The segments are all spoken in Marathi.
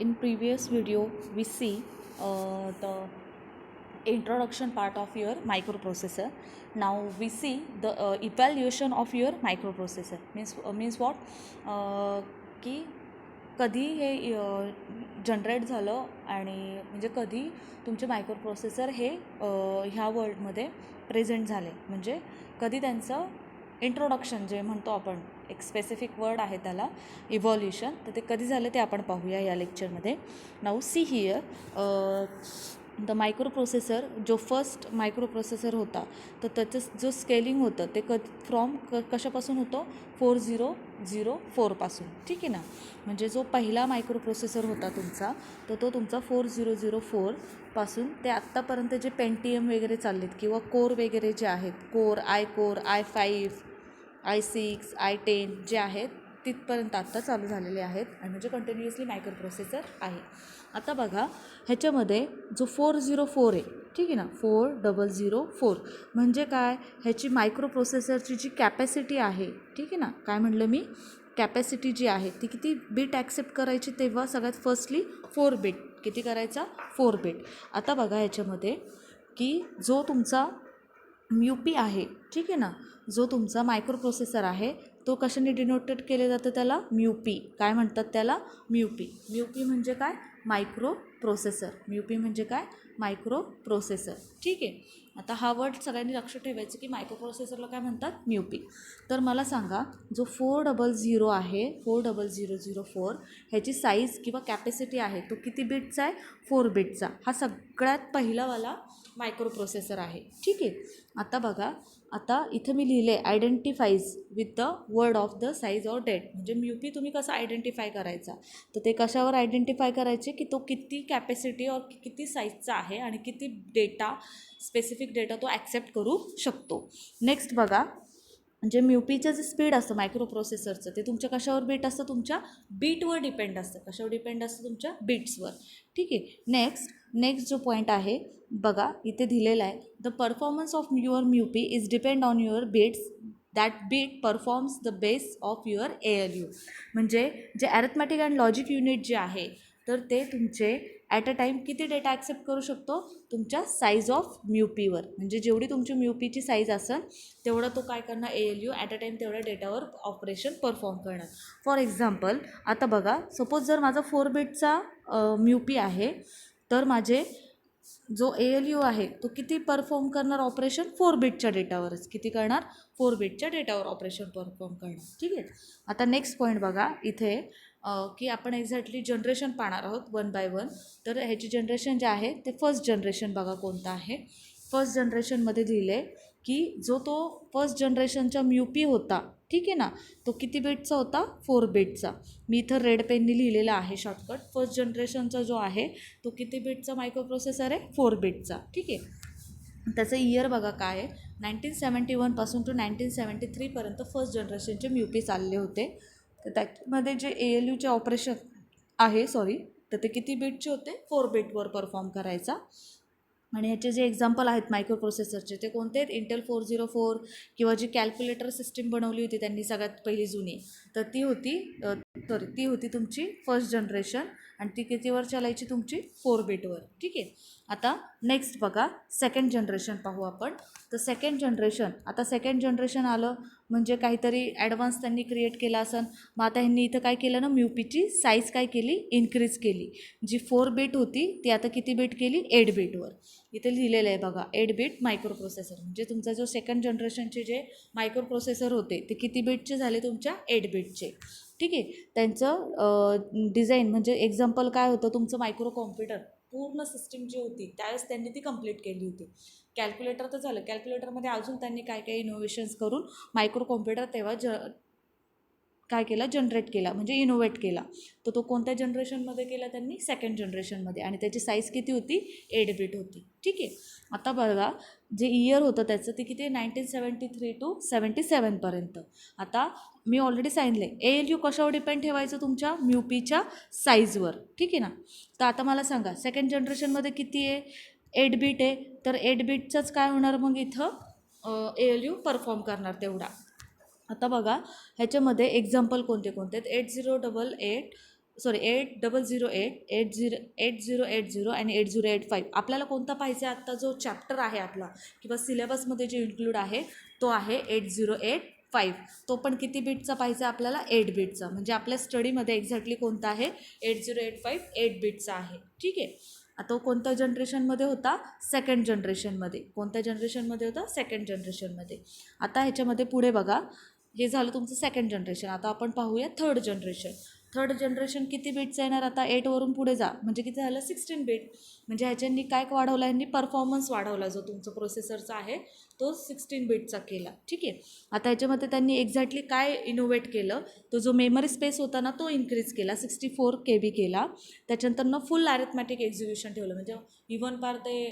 In previous video we see the introduction part of your microprocessor. Now we see the evaluation of your microprocessor. Means what, की कधी हे जनरेट झालं आणि म्हणजे कधी तुमचे मायक्रोप्रोसेसर हे ह्या वर्ल्डमध्ये प्रेझेंट झाले, म्हणजे कधी त्यांचं इंट्रोडक्शन जे म्हणतो आपण, एक स्पेसिफिक वर्ड आहे त्याला इव्हॉल्युशन, तर ते कधी झालं ते आपण पाहूया या लेक्चरमध्ये. Now see here the microprocessor, जो फर्स्ट मायक्रोप्रोसेसर होता तर त्याचं जो स्केलिंग होतं ते कशापासून होतं, 4004पासून. ठीक आहे ना. म्हणजे जो पहिला मायक्रोप्रोसेसर होता तुमचा तर तो तुमचा 4004पासून ते आत्तापर्यंत जे पेंटीएम वगैरे चाललेत किंवा कोर वगैरे जे आहेत, कोर, i5, i6, i10 जे आहेत तिथपर्यंत आत्ता चालू झालेले आहेत आणि म्हणजे कंटिन्युअसली मायक्रोप्रोसेसर आहे. आता बघा ह्याच्यामध्ये जो 404 आहे, ठीक आहे ना, 4004 म्हणजे काय, ह्याची मायक्रोप्रोसेसरची जी कॅपॅसिटी आहे, ठीक आहे ना, काय म्हणलं मी, कॅपॅसिटी जी आहे ती किती बीट ॲक्सेप्ट करायची, तेव्हा सगळ्यात फर्स्टली 4 बीट. किती करायचा, 4 बीट. आता बघा ह्याच्यामध्ये की जो तुमचा म्यूपी आहे, ठीक आहे ना, जो तुमचा मायक्रोप्रोसेसर आहे तो कशाने डिनोटेड केले जातं, त्याला म्यूपी. काय म्हणतात त्याला, म्यूपी. म्यूपी म्हणजे काय, मायक्रो प्रोसेसर. म्यूपी म्हणजे काय, मायक्रो प्रोसेसर. ठीक आहे. आता हा वर्ड सगळ्यांनी लक्ष ठेवायचं की मायक्रो प्रोसेसरला काय म्हणतात, म्यूपी. तर मला सांगा, जो 400 आहे, 40004 ह्याची साईज किंवा कॅपॅसिटी आहे तो किती बीटचा आहे, 4 बीटचा. हा सगळ्यात पहिलावाला मायक्रो प्रोसेसर आहे. ठीक आहे. आता बघा, आता इथं मी लिहिले identifies with the word of the size or date. म्हणजे म्यूपी तुम्ही कसं आयडेंटिफाय करायचा, तर ते कशावर आयडेंटिफाय करायचे की तो किती कॅपॅसिटी और किती साईजचा आहे आणि किती डेटा, स्पेसिफिक डेटा तो ॲक्सेप्ट करू शकतो. नेक्स्ट बघा, म्हणजे म्यूपीचं जे स्पीड असतं मायक्रोप्रोसेसरचं ते तुमच्या कशावर बीट असतं, तुमच्या बीटवर डिपेंड असतं. कशावर डिपेंड असतं, तुमच्या बीट्सवर. ठीक आहे. नेक्स्ट जो पॉईंट आहे बघा इथे दिलेला आहे, द परफॉर्मन्स ऑफ युअर म्यूपी is depend on your beats, that beat performs the base of your ALU. म्हणजे जे ॲरिथमॅटिक अँड लॉजिक युनिट जे आहे तर ते तुमचे ॲट अ टाईम किती डेटा ॲक्सेप्ट करू शकतो, तुमच्या साईज ऑफ म्यूपीवर. म्हणजे जेवढी तुमची म्यूपीची साईज असेल तेवढं तो काय करणार, ALU ॲट अ टाईम तेवढ्या डेटावर ऑपरेशन परफॉर्म करणार. फॉर एक्झाम्पल आता बघा, सपोज जर माझा 4 बीटचा म्यूपी आहे तर माझे जो ALU आहे तो किती परफॉर्म करणार ऑपरेशन, 4 बीटच्या डेटावरच. किती करणार, 4 बीटच्या डेटावर ऑपरेशन परफॉर्म करणार. ठीक आहे. आता नेक्स्ट पॉईंट बघा इथे की आपण एक्झॅक्टली जनरेशन पाहणार आहोत वन बाय वन. तर ह्याची जनरेशन जे आहे ते फर्स्ट जनरेशन बघा कोणतं आहे. फर्स्ट जनरेशनमध्ये लिहिले की जो तो फर्स्ट जनरेशनचा म्यूपी होता, ठीक आहे ना, तो किती बीटचा होता, 4 बीटचा. मी इथं रेड पेननी लिहिलेला आहे शॉर्टकट. फर्स्ट जनरेशनचा जो आहे तो किती बीटचा मायक्रोप्रोसेसर आहे, 4 बीटचा. ठीक आहे. त्याचं इयर बघा काय आहे, 1971पासून टू 1973पर्यंत फर्स्ट जनरेशनचे म्यूपी चालले होते. तर त्यामध्ये जे ALUचे ऑपरेशन आहे तर ते किती बीटचे होते, 4 बीटवर परफॉर्म करायचा. आणि ह्याचे जे एक्झाम्पल आहेत मायक्रोप्रोसेसरचे ते कोणते आहेत, इंटेल 404 किंवा जी कॅल्क्युलेटर सिस्टीम बनवली होती त्यांनी सगळ्यात पहिली जुनी, तर ती होती तुमची फर्स्ट जनरेशन आणि ती कितीवर चालायची, तुमची 4 बीटवर. ठीक आहे. आता नेक्स्ट बघा, सेकंड जनरेशन पाहू आपण. तर सेकंड जनरेशन आलं म्हणजे काहीतरी ॲडव्हान्स त्यांनी क्रिएट केला असेल. मग आता ह्यांनी इथं काय केलं ना, म्यूपीची साईज काय केली, इन्क्रीज केली. जी 4 बीट होती ती आता किती बीट केली, 8 बीटवर. इथे लिहिलेलं आहे बघा, 8 बीट मायक्रोप्रोसेसर. म्हणजे तुमचा जो सेकंड जनरेशनचे जे मायक्रोप्रोसेसर होते ते किती बीटचे झाले, तुमच्या 8 बीटचे. ठीक आहे. त्यांचं डिझाईन म्हणजे एक्झाम्पल काय होतं, तुमचं मायक्रो कॉम्प्युटर पूर्ण सिस्टीम जी होती त्यावेळेस त्यांनी ती कंप्लीट केली होती. कॅल्क्युलेटर तर झालं, कॅल्क्युलेटरमध्ये अजून त्यांनी काय काय इनोव्हेशन्स करून मायक्रो कॉम्प्युटर तेव्हा काय केला, जनरेट केला, म्हणजे इनोव्हेट केला. तर तो कोणत्या जनरेशनमध्ये केला त्यांनी, सेकंड जनरेशनमध्ये. आणि त्याची साईज किती होती, 8 बीट होती. ठीक आहे. आता बघा, जे इयर होतं त्याचं ते किती, 1973 टू 77पर्यंत. आता मी ऑलरेडी सांगितलं आहे ALU कशावर डिपेंड ठेवायचं, तुमच्या म्यूपीच्या साईजवर. ठीक आहे ना. तर आता मला सांगा, सेकंड जनरेशनमध्ये किती आहे, 8 बीट आहे. तर 8 बीटचंच काय होणार मग इथं, ALU परफॉर्म करणार तेवढा. आता बघा ह्याच्यामध्ये एक्झाम्पल कोणते आहेत, 8088 सॉरी 8008 आणि 8085 आपल्याला कोणता पाहिजे आत्ता जो चॅप्टर आहे आपला किंवा सिलेबसमध्ये जे इन्क्लूड आहे तो आहे 8085. तो पण किती बीटचा पाहिजे आपल्याला 8 बीटचा. म्हणजे आपल्या स्टडीमध्ये एक्झॅक्टली कोणता आहे 8085 8 बीटचा आहे. ठीक आहे. आता तो कोणत्या जनरेशनमध्ये होता सेकंड जनरेशनमध्ये. कोणत्या जनरेशनमध्ये होता सेकंड जनरेशनमध्ये. आता ह्याच्यामध्ये पुढे बघा हे झालं तुमचं सेकंड जनरेशन. आता आपण पाहूया थर्ड जनरेशन. थर्ड जनरेशन किती बीटचं येणार आता 8वरून पुढे जा म्हणजे किती झालं 16 बीट. म्हणजे ह्याच्यांनी काय वाढवला यांनी परफॉर्मन्स वाढवला जो तुमचा प्रोसेसरचा आहे तो 16 बीटचा केला. ठीक आहे. आता ह्याच्यामध्ये त्यांनी एक्झॅक्टली काय इनोव्हेट केलं तो जो मेमरी स्पेस होता ना तो इन्क्रीज केला 64 KB केला. त्याच्यानंतर फुल अरिथमॅटिक एक्झिक्युशन ठेवलं म्हणजे इव्हन पार ते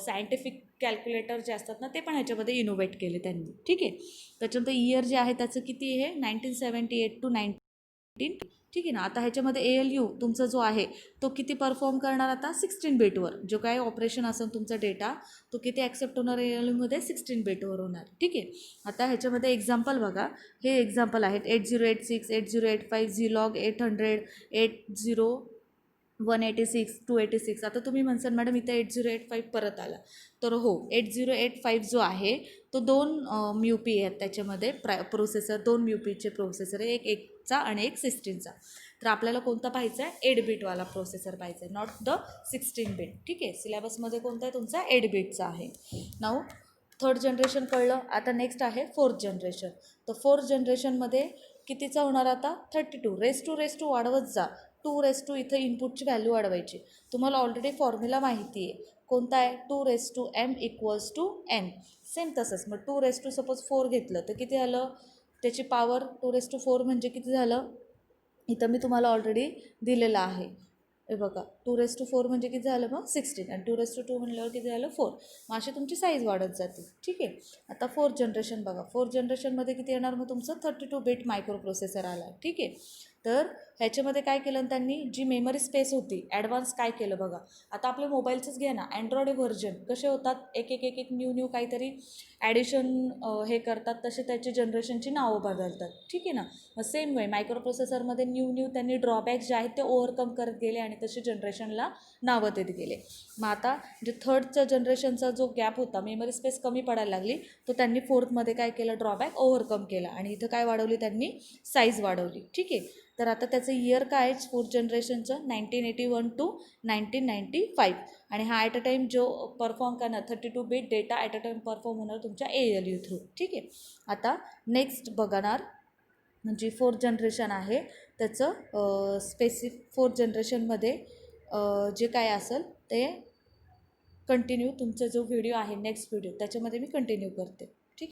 सायंटिफिक कॅल्क्युलेटर जे असतात ना ते पण ह्याच्यामध्ये इनोव्हेट केले त्यांनी. ठीक आहे. त्याच्यानंतर इयर जे आहे त्याचं किती आहे 1978 to 19. ठीक आहे ना. आता ह्याच्यामध्ये ALU तुमचा जो आहे तो किती परफॉर्म करणार आता 16 बीटवर. जो काय ऑपरेशन असेल तुमचा डेटा तो किती ॲक्सेप्ट होणार ALUमध्ये 16 बीटवर होणार. ठीक आहे. आता ह्याच्यामध्ये एक्झाम्पल बघा. हे एक्झाम्पल आहेत 8086 8085 झिलॉग 800 186 286. आता तुम्ही म्हणसाल मॅडम इथं 8085 परत आला तर हो 8085 जो आहे तो 2 MUP आहेत त्याच्यामध्ये प्रोसेसर 2 MUPचे प्रोसेसर आहे. एक 8चा आणि एक 16चा. तर आपल्याला कोणता पाहिजे आहे 8 बीटवाला प्रोसेसर पाहिजे आहे नॉट द 16 बीट. ठीक आहे. सिलेबसमध्ये कोणता आहे तुमचा 8 बीटचा आहे. नाऊ थर्ड जनरेशन कळलं. आता नेक्स्ट आहे फोर्थ जनरेशन. तर फोर्थ जनरेशनमध्ये कितीचा होणार आता 32 रेस टू वाढवत जा 2 इथं इनपुटची व्हॅल्यू वाढवायची. तुम्हाला ऑलरेडी फॉर्म्युला माहिती आहे कोणता आहे 2m = n. सेम तसंच मग 2 सपोज 4 घेतलं तर किती झालं त्याची पॉवर 2 म्हणजे किती झालं इथं मी तुम्हाला ऑलरेडी दिलेलं आहे. हे बघा 2 म्हणजे किती झालं मग 16 आणि 2 म्हणल्यावर किती झालं 4. मग अशी तुमची साईज वाढत जाते. ठीक आहे. आता फोर्थ जनरेशन बघा. फोर्थ जनरेशनमध्ये किती येणार मग तुमचं 32 बीट मायक्रो प्रोसेसर आला. ठीक आहे. तर ह्याच्यामध्ये काय केलं त्यांनी जी मेमरी स्पेस होती ॲडव्हान्स काय केलं बघा. आता आपल्या मोबाईलचंच घ्या ना अँड्रॉइड व्हर्जन कसे होतात एक न्यू काहीतरी ॲडिशन हे करतात तसे त्याची जनरेशनची नावं बदलतात. ठीक आहे ना. मग सेम वे मायक्रो प्रोसेसरमध्ये न्यू त्यांनी ड्रॉबॅक जे आहेत ते ओव्हरकम करत गेले आणि तसे जनरेशनला नावं देत गेले. मग आता जे थर्डच्या जनरेशनचा जो गॅप होता मेमरी स्पेस कमी पडायला लागली तो त्यांनी फोर्थमध्ये काय केलं ड्रॉबॅक ओव्हरकम केला आणि इथं काय वाढवली त्यांनी साईज वाढवली. ठीक आहे. तर आता त्याचं इयर काय आहे फोर्थ जनरेशनचं 1981 to 1995 आणि हा ॲट अ टाईम जो परफॉर्म करणार 32 bit data at a time perform होणार तुमच्या ALU थ्रू. ठीक आहे. आता नेक्स्ट बघणार म्हणजे फोर्थ जनरेशन आहे त्याचं फोर्थ जनरेशनमध्ये जे काय असेल ते कंटिन्यू तुमचा जो व्हिडिओ आहे नेक्स्ट व्हिडिओ त्याच्यामध्ये मी कंटिन्यू करते. ठीक.